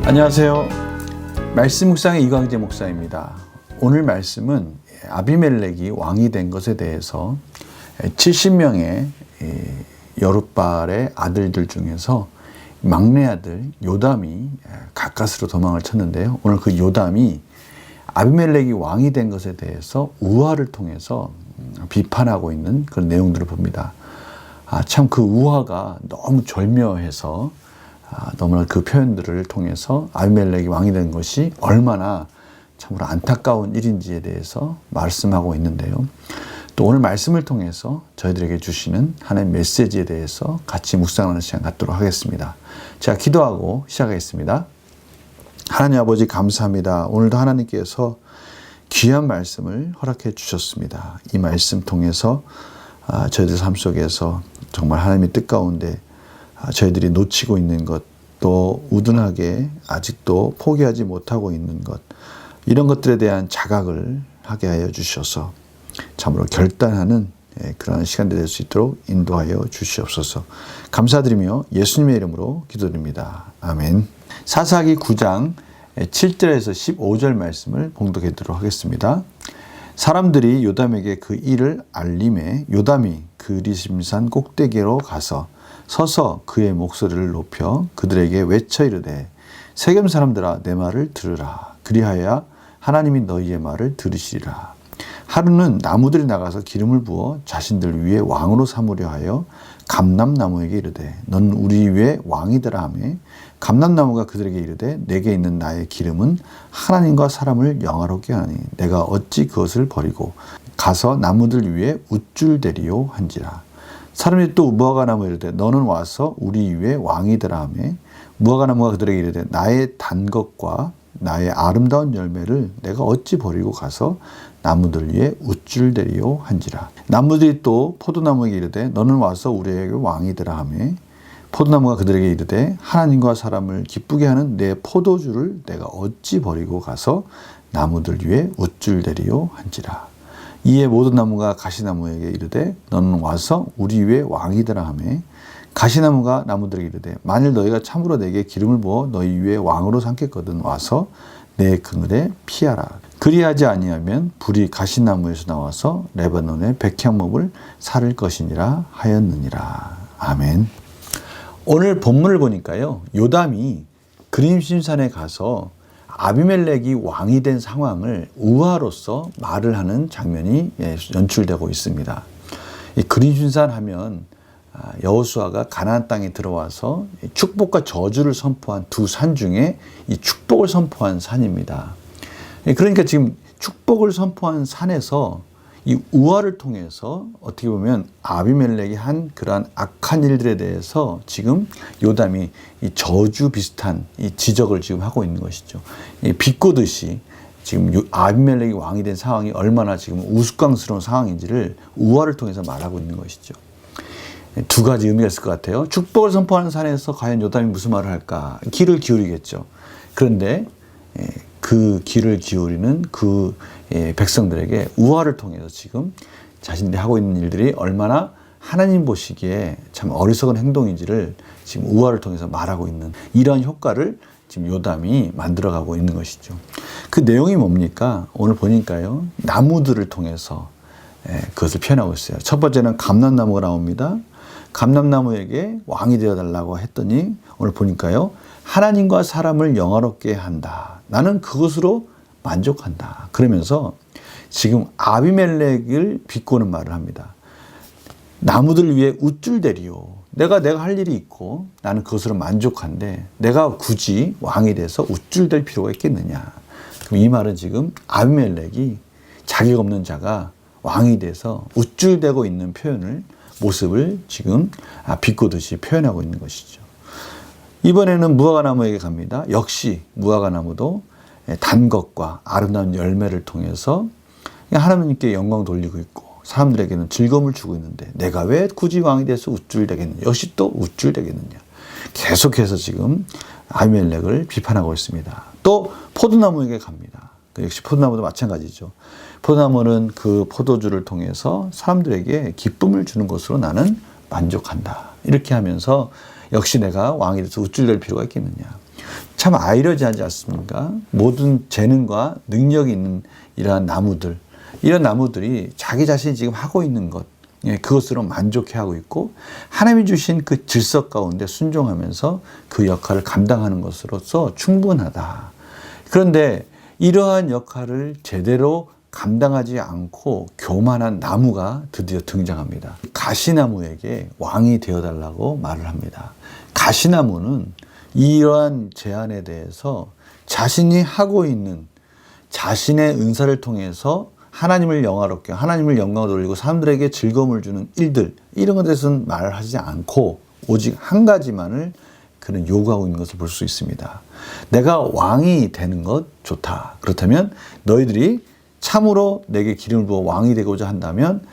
안녕하세요. 말씀 묵상의 이광재 목사입니다. 오늘 말씀은 아비멜렉이 왕이 된 것에 대해서 70명의 여룻발의 아들들 중에서 막내 아들 요담이 가까스로 도망을 쳤는데요. 오늘 그 요담이 아비멜렉이 왕이 된 것에 대해서 우화를 통해서 비판하고 있는 그런 내용들을 봅니다. 참 그 우화가 너무 절묘해서 너무나 그 표현들을 통해서 아비멜렉이 왕이 된 것이 얼마나 참으로 안타까운 일인지에 대해서 말씀하고 있는데요. 또 오늘 말씀을 통해서 저희들에게 주시는 하나님의 메시지에 대해서 같이 묵상하는 시간 갖도록 하겠습니다. 제가 기도하고 시작하겠습니다. 하나님 아버지 감사합니다. 오늘도 하나님께서 귀한 말씀을 허락해 주셨습니다. 이 말씀 통해서 저희들 삶 속에서 정말 하나님의 뜻 가운데 저희들이 놓치고 있는 것, 또 우둔하게 아직도 포기하지 못하고 있는 것, 이런 것들에 대한 자각을 하게 하여 주셔서 참으로 결단하는 그러한 시간들이 될 수 있도록 인도하여 주시옵소서. 감사드리며 예수님의 이름으로 기도드립니다. 아멘. 사사기 9장 7절에서 15절 말씀을 봉독하도록 하겠습니다. 사람들이 요담에게 그 일을 알림해 요담이 그리심산 꼭대기로 가서 서서 그의 목소리를 높여 그들에게 외쳐 이르되 세겜 사람들아 내 말을 들으라. 그리하여 하나님이 너희의 말을 들으시리라. 하루는 나무들이 나가서 기름을 부어 자신들 위에 왕으로 삼으려 하여 감람나무에게 이르되 너는 우리 위에 왕이 되라 하매 감람나무가 그들에게 이르되 내게 있는 나의 기름은 하나님과 사람을 영화롭게 하니 내가 어찌 그것을 버리고 가서 나무들 위에 우쭐대리요 한지라. 사람이 또 무화과나무에 이르되 너는 와서 우리 위에 왕이 되라 하매 무화과나무가 그들에게 이르되 나의 단 것과 나의 아름다운 열매를 내가 어찌 버리고 가서 나무들 위에 우쭐대리요 한지라. 나무들이 또 포도나무에게 이르되 너는 와서 우리에게 왕이 되라 하매 포도나무가 그들에게 이르되 하나님과 사람을 기쁘게 하는 내 포도주를 내가 어찌 버리고 가서 나무들 위에 우쭐대리요 한지라. 이에 모든 나무가 가시나무에게 이르되 너는 와서 우리 위에 왕이 되라 하매 가시나무가 나무들에게 이르되 만일 너희가 참으로 내게 기름을 부어 너희 위에 왕으로 삼겠거든 와서 내 그늘에 피하라. 그리하지 아니하면 불이 가시나무에서 나와서 레바논의 백향목을 사를 것이니라 하였느니라. 아멘. 오늘 본문을 보니까요, 요담이 그림심산에 가서 아비멜렉이 왕이 된 상황을 우화로서 말을 하는 장면이 연출되고 있습니다. 이 그림심산 하면 여호수아가 가나안 땅에 들어와서 축복과 저주를 선포한 두 산 중에 이 축복을 선포한 산입니다. 그러니까 지금 축복을 선포한 산에서 이 우화를 통해서 어떻게 보면 아비멜렉이 한 그러한 악한 일들에 대해서 지금 요담이 이 저주 비슷한 이 지적을 지금 하고 있는 것이죠. 비꼬듯이 지금 아비멜렉이 왕이 된 상황이 얼마나 지금 우스꽝스러운 상황인지를 우화를 통해서 말하고 있는 것이죠. 두 가지 의미가 있을 것 같아요. 축복을 선포하는 산에서 과연 요담이 무슨 말을 할까? 귀를 기울이겠죠. 그런데 그 귀를 기울이는 그 백성들에게 우화를 통해서 지금 자신들이 하고 있는 일들이 얼마나 하나님 보시기에 참 어리석은 행동인지를 지금 우화를 통해서 말하고 있는 이러한 효과를 지금 요담이 만들어가고 있는 것이죠. 그 내용이 뭡니까? 오늘 보니까요, 나무들을 통해서 그것을 표현하고 있어요. 첫 번째는 감람나무가 나옵니다. 감람나무에게 왕이 되어달라고 했더니 오늘 보니까요, 하나님과 사람을 영화롭게 한다. 나는 그것으로 만족한다. 그러면서 지금 아비멜렉을 비꼬는 말을 합니다. 나무들 위에 우쭐대리요. 내가 할 일이 있고 나는 그것으로 만족한데 내가 굳이 왕이 돼서 우쭐댈 필요가 있겠느냐. 그럼 이 말은 지금 아비멜렉이 자격 없는 자가 왕이 돼서 우쭐대고 있는 모습을 지금 비꼬듯이 표현하고 있는 것이죠. 이번에는 무화과나무에게 갑니다. 역시 무화과나무도 단 것과 아름다운 열매를 통해서 하나님께 영광 돌리고 있고 사람들에게는 즐거움을 주고 있는데 내가 왜 굳이 왕이 돼서 우쭐대겠느냐. 역시 또 우쭐대겠느냐. 계속해서 지금 아비멜렉을 비판하고 있습니다. 또 포도나무에게 갑니다. 역시 포도나무도 마찬가지죠. 포도나무는 그 포도주를 통해서 사람들에게 기쁨을 주는 것으로 나는 만족한다. 이렇게 하면서 역시 내가 왕이 돼서 우쭐댈 필요가 있겠느냐. 참 아이러지하지 않습니까? 모든 재능과 능력이 있는 이러한 나무들, 이런 나무들이 자기 자신이 지금 하고 있는 것, 그것으로 만족해하고 있고 하나님이 주신 그 질서 가운데 순종하면서 그 역할을 감당하는 것으로서 충분하다. 그런데 이러한 역할을 제대로 감당하지 않고 교만한 나무가 드디어 등장합니다. 가시나무에게 왕이 되어달라고 말을 합니다. 가시나무는 이러한 제안에 대해서 자신이 하고 있는 자신의 은사를 통해서 하나님을 영화롭게, 하나님을 영광을 돌리고 사람들에게 즐거움을 주는 일들, 이런 것에 대해서는 말을 하지 않고 오직 한 가지만을 그는 요구하고 있는 것을 볼 수 있습니다. 내가 왕이 되는 것 좋다. 그렇다면 너희들이 참으로 내게 기름을 부어 왕이 되고자 한다면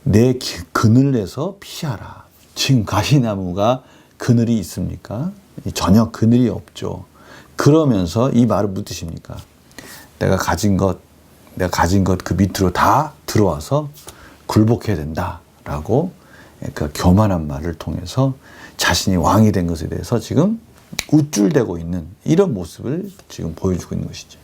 내 그늘에서 피하라. 지금 가시나무가 그늘이 있습니까? 전혀 그늘이 없죠. 그러면서 이 말을 무슨 뜻입니까? 내가 가진 것 그 밑으로 다 들어와서 굴복해야 된다라고 그 교만한 말을 통해서 자신이 왕이 된 것에 대해서 지금 우쭐대고 있는 이런 모습을 지금 보여주고 있는 것이죠.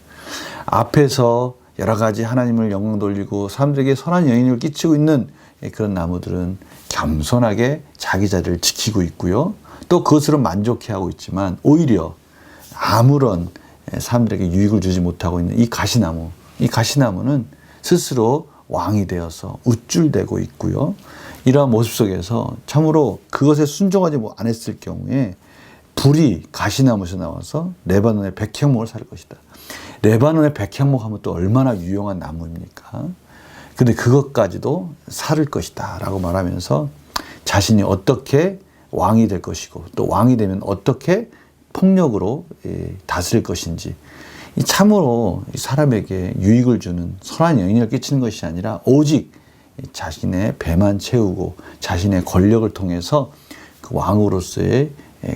앞에서 여러 가지 하나님을 영광 돌리고 사람들에게 선한 영향력을 끼치고 있는 그런 나무들은 겸손하게 자기 자리를 지키고 있고요. 또 그것으로 만족해하고 있지만 오히려 아무런 사람들에게 유익을 주지 못하고 있는 이 가시나무는 스스로 왕이 되어서 우쭐대고 있고요. 이러한 모습 속에서 참으로 그것에 순종하지 않았을 경우에 불이 가시나무에서 나와서 레바논의 백향목을 살 것이다. 레바논의 백향목 하면 또 얼마나 유용한 나무입니까? 근데 그것까지도 살을 것이다 라고 말하면서 자신이 어떻게 왕이 될 것이고 또 왕이 되면 어떻게 폭력으로 다스릴 것인지 참으로 사람에게 유익을 주는 선한 영향력을 끼치는 것이 아니라 오직 자신의 배만 채우고 자신의 권력을 통해서 그 왕으로서의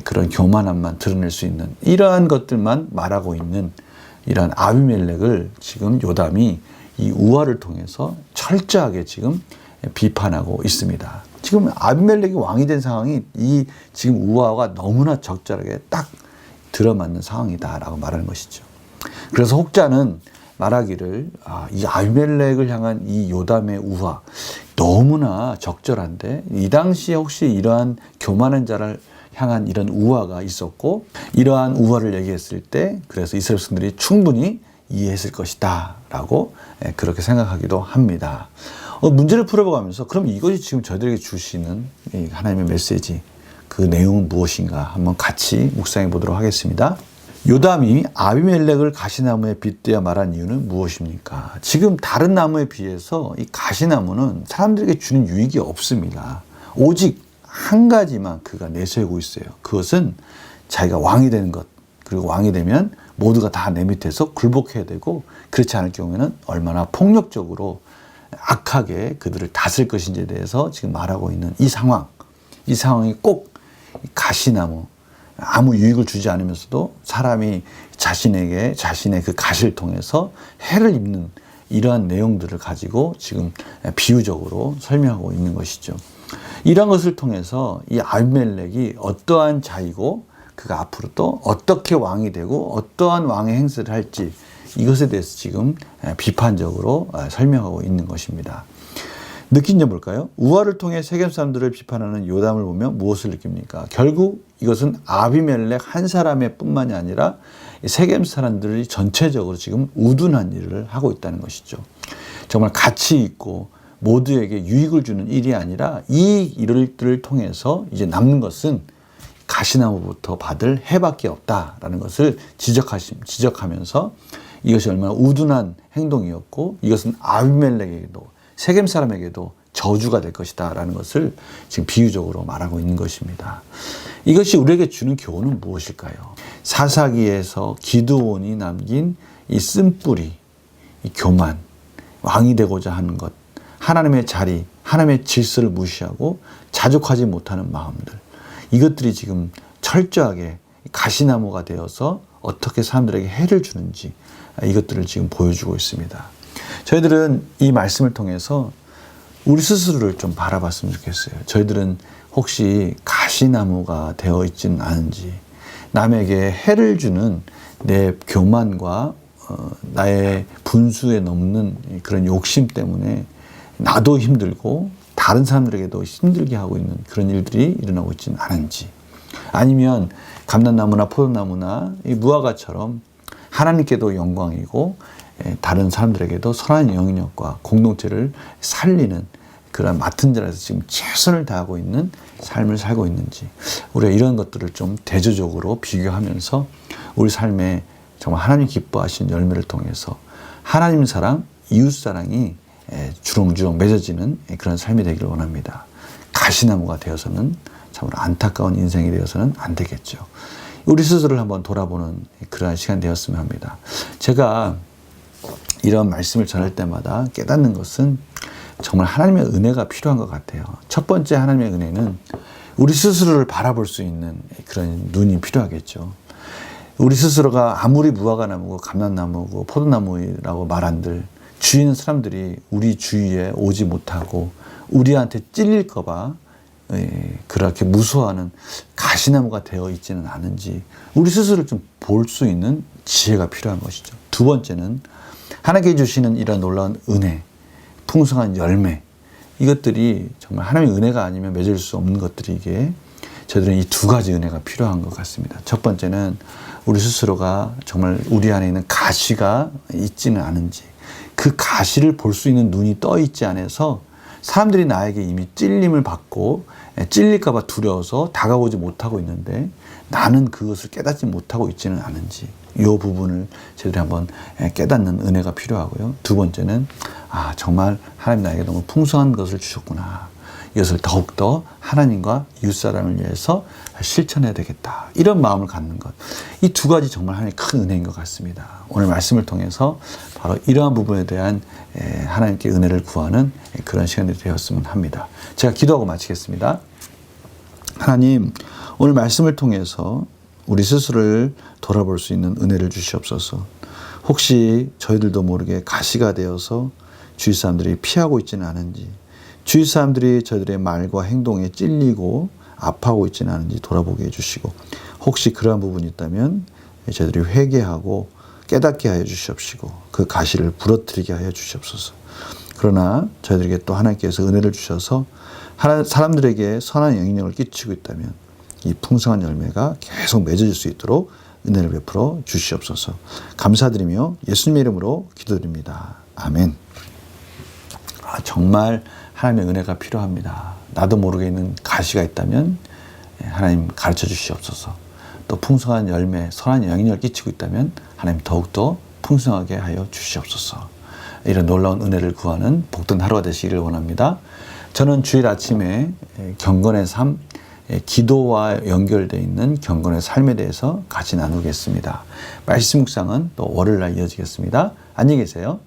그런 교만함만 드러낼 수 있는 이러한 것들만 말하고 있는 이러한 아비멜렉을 지금 요담이 이 우화를 통해서 철저하게 지금 비판하고 있습니다. 지금 아비멜렉이 왕이 된 상황이 이 지금 우화가 너무나 적절하게 딱 들어맞는 상황이다라고 말하는 것이죠. 그래서 혹자는 말하기를 이 아비멜렉을 향한 이 요담의 우화 너무나 적절한데 이 당시에 혹시 이러한 교만한 자를 향한 이런 우화가 있었고 이러한 우화를 얘기했을 때 그래서 이스라엘 백성들이 충분히 이해했을 것이다 라고 그렇게 생각하기도 합니다. 문제를 풀어보면서 그럼 이것이 지금 저희들에게 주시는 하나님의 메시지 그 내용은 무엇인가 한번 같이 묵상해 보도록 하겠습니다. 요담이 아비멜렉을 가시나무에 빗대어 말한 이유는 무엇입니까? 지금 다른 나무에 비해서 이 가시나무는 사람들에게 주는 유익이 없습니다. 오직 한 가지만 그가 내세우고 있어요. 그것은 자기가 왕이 되는 것, 그리고 왕이 되면 모두가 다 내 밑에서 굴복해야 되고 그렇지 않을 경우에는 얼마나 폭력적으로 악하게 그들을 다스릴 것인지에 대해서 지금 말하고 있는 이 상황이 꼭 가시나무, 아무 유익을 주지 않으면서도 사람이 자신의 그 가시를 통해서 해를 입는 이러한 내용들을 가지고 지금 비유적으로 설명하고 있는 것이죠. 이러한 것을 통해서 이 아비멜렉이 어떠한 자이고 그가 앞으로 또 어떻게 왕이 되고 어떠한 왕의 행세를 할지 이것에 대해서 지금 비판적으로 설명하고 있는 것입니다. 느낀 점 볼까요? 우화를 통해 세겜 사람들을 비판하는 요담을 보면 무엇을 느낍니까? 결국 이것은 아비멜렉 한 사람의 뿐만이 아니라 세겜 사람들이 전체적으로 지금 우둔한 일을 하고 있다는 것이죠. 정말 가치 있고 모두에게 유익을 주는 일이 아니라 이 일들을 통해서 이제 남는 것은 가시나무부터 받을 해밖에 없다라는 것을 지적하면서 이것이 얼마나 우둔한 행동이었고 이것은 아비멜렉에게도 세겜 사람에게도 저주가 될 것이다 라는 것을 지금 비유적으로 말하고 있는 것입니다. 이것이 우리에게 주는 교훈은 무엇일까요? 사사기에서 기드온이 남긴 이 쓴뿌리, 이 교만, 왕이 되고자 하는 것, 하나님의 자리, 하나님의 질서를 무시하고 자족하지 못하는 마음들, 이것들이 지금 철저하게 가시나무가 되어서 어떻게 사람들에게 해를 주는지 이것들을 지금 보여주고 있습니다. 저희들은 이 말씀을 통해서 우리 스스로를 좀 바라봤으면 좋겠어요. 저희들은 혹시 가시나무가 되어 있지는 않은지, 남에게 해를 주는 내 교만과 나의 분수에 넘는 그런 욕심 때문에 나도 힘들고 다른 사람들에게도 힘들게 하고 있는 그런 일들이 일어나고 있지는 않은지, 아니면 감람나무나 포도나무나 이 무화과처럼 하나님께도 영광이고 다른 사람들에게도 선한 영향력과 공동체를 살리는 그런 맡은 자라서 지금 최선을 다하고 있는 삶을 살고 있는지, 우리가 이런 것들을 좀 대조적으로 비교하면서 우리 삶에 정말 하나님 기뻐하신 열매를 통해서 하나님 사랑, 이웃 사랑이 주렁주렁 맺어지는 그런 삶이 되기를 원합니다. 가시나무가 되어서는 참으로 안타까운 인생이 되어서는 안 되겠죠. 우리 스스로를 한번 돌아보는 그러한 시간 되었으면 합니다. 제가 이런 말씀을 전할 때마다 깨닫는 것은 정말 하나님의 은혜가 필요한 것 같아요. 첫 번째 하나님의 은혜는 우리 스스로를 바라볼 수 있는 그런 눈이 필요하겠죠. 우리 스스로가 아무리 무화과나무고 감람나무고 포도나무라고 말한들 주위에 있는 사람들이 우리 주위에 오지 못하고 우리한테 찔릴까 봐 그렇게 무서워하는 가시나무가 되어 있지는 않은지 우리 스스로를 좀 볼 수 있는 지혜가 필요한 것이죠. 두 번째는 하나님께 주시는 이런 놀라운 은혜, 풍성한 열매, 이것들이 정말 하나님의 은혜가 아니면 맺을 수 없는 것들이기에 저희들은 이 두 가지 은혜가 필요한 것 같습니다. 첫 번째는 우리 스스로가 정말 우리 안에 있는 가시가 있지는 않은지, 그 가시를 볼 수 있는 눈이 떠 있지 않아서 사람들이 나에게 이미 찔림을 받고 찔릴까 봐 두려워서 다가오지 못하고 있는데 나는 그것을 깨닫지 못하고 있지는 않은지, 이 부분을 저희들이 한번 깨닫는 은혜가 필요하고요. 두 번째는 정말 하나님 나에게 너무 풍성한 것을 주셨구나, 이것을 더욱더 하나님과 이웃사람을 위해서 실천해야 되겠다, 이런 마음을 갖는 것, 이 두 가지 정말 하나님의 큰 은혜인 것 같습니다. 오늘 말씀을 통해서 바로 이러한 부분에 대한 하나님께 은혜를 구하는 그런 시간이 되었으면 합니다. 제가 기도하고 마치겠습니다. 하나님, 오늘 말씀을 통해서 우리 스스로를 돌아볼 수 있는 은혜를 주시옵소서. 혹시 저희들도 모르게 가시가 되어서 주위 사람들이 피하고 있지는 않은지, 주위 사람들이 저희들의 말과 행동에 찔리고 아파하고 있지는 않은지 돌아보게 해주시고, 혹시 그러한 부분이 있다면 저희들이 회개하고 깨닫게 하여 주시옵시고 그 가시를 부러뜨리게 하여 주시옵소서. 그러나 저희들에게 또 하나님께서 은혜를 주셔서 사람들에게 선한 영향력을 끼치고 있다면 이 풍성한 열매가 계속 맺어질 수 있도록 은혜를 베풀어 주시옵소서. 감사드리며 예수님의 이름으로 기도드립니다. 아멘. 정말 하나님의 은혜가 필요합니다. 나도 모르게 있는 가시가 있다면 하나님 가르쳐 주시옵소서. 또 풍성한 열매, 선한 영향력을 끼치고 있다면 하나님 더욱더 풍성하게 하여 주시옵소서. 이런 놀라운 은혜를 구하는 복된 하루가 되시기를 원합니다. 저는 주일 아침에 경건의 삶, 기도와 연결되어 있는 경건의 삶에 대해서 같이 나누겠습니다. 말씀 묵상은 또 월요일 날 이어지겠습니다. 안녕히 계세요.